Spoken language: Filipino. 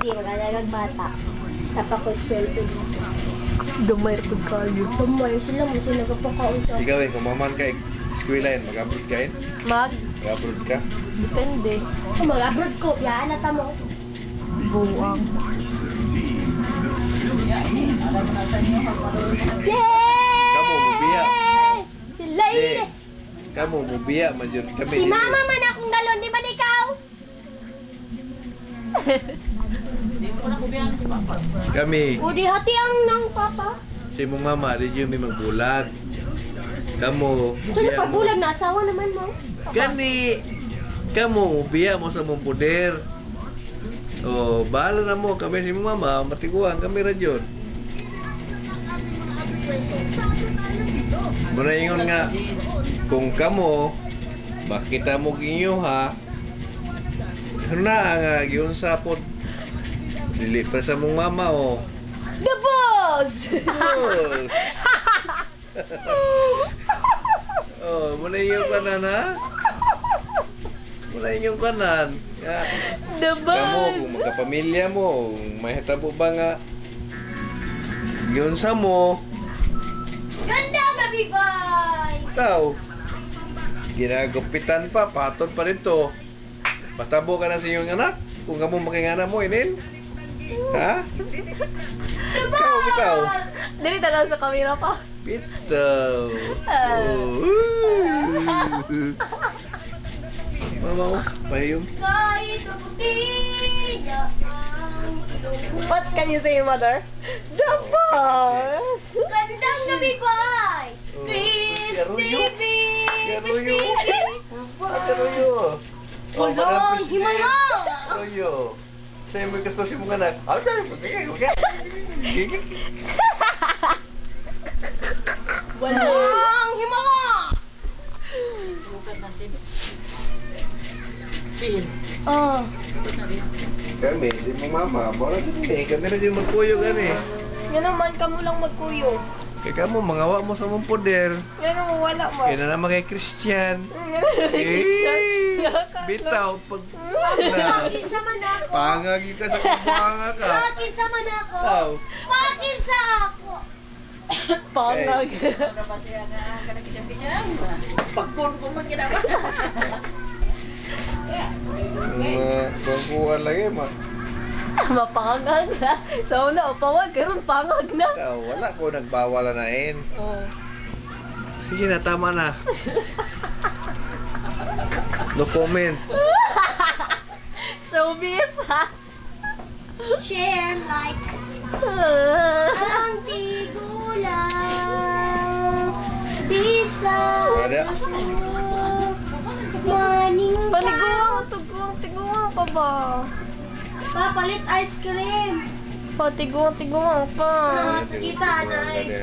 Hindi, magalagang bata. Tapos sweldo dito. Gamay ito kayo. Tumoy sila mo sila kapakausap. Ikaw kung maman ka, eskwela yan, mag-abroad ka yun? Mag? Mag-abroad ka? Depende. Mag-abroad ko, yan nata mo. Buwang. Yay! Kamu, mubiya. Si Lady! Kamu, mubiya, manjud kami. Si Mama man akong galon, di ba ikaw? Kami, O di hati ang nang papa. si mong mama, di yun may magbulag. Kamu, So mubiya mo. napagbulag na asawa naman mo. Gani, kamu, mubiya mo sa mong puder. Oh, bahala na mo, kami si mong mama, matiguan, kami radyon. Muna ingon nga, kung kamo, makita mo ginyo ha, na nga, giyon sa pod, dili pa sa mong mama oh. The boss! Yes. Oh, muna yung kanan ha? Muna yung kanan. Ya. The Kamu, bus. kung magkapamilya mo, may hitabo ba nga, giyon sa mo, Ganda gabi, boy! ikaw, ginagupitan pa, patod pa rito. Matabo ka na sa iyong anak, kung kamo makingana mo, inin. Ha? The Bitaw. Dali talaga sa camera pa. Bitaw. Oh. Mama ko, pahiyom. Kahit maputi niya ang ilong. What can you say, mother? The bus. Gandang gabi, boy! Oh, Please, si Arroyo. baby! Si Arroyo. Ate Royo. Kulong, himala! Royo. Sa'yo mo gusto siya mong anak. Walang himala! Oh. Kami, si mong mama, bora kami. Kami na yung magkuyo gani. Yan naman, kamo lang magkuyo. Kaya mo, mangawa mo sa mong poder. Yan naman, wala mo. Kaya na naman kay Christian. Eh, Bitaw, pag Pakis sa man ako! pangagi ka sa kabanga ka. Pakis sa man ako! Aw. Pakis sa ako! Pangag. Bangkuhan lagi, ma. Mapangag na. Sa una, upawag. Karoon, pangag na. Wala ko nagbawala na in. Oh. Sige na, tama na. No comment. Showbiz, ha? Share, like, ang tigulang bisa Ada. maning Paniguang, tiguang pa ba? Papalit ice cream. Patiguang pa. Kita na. Ada.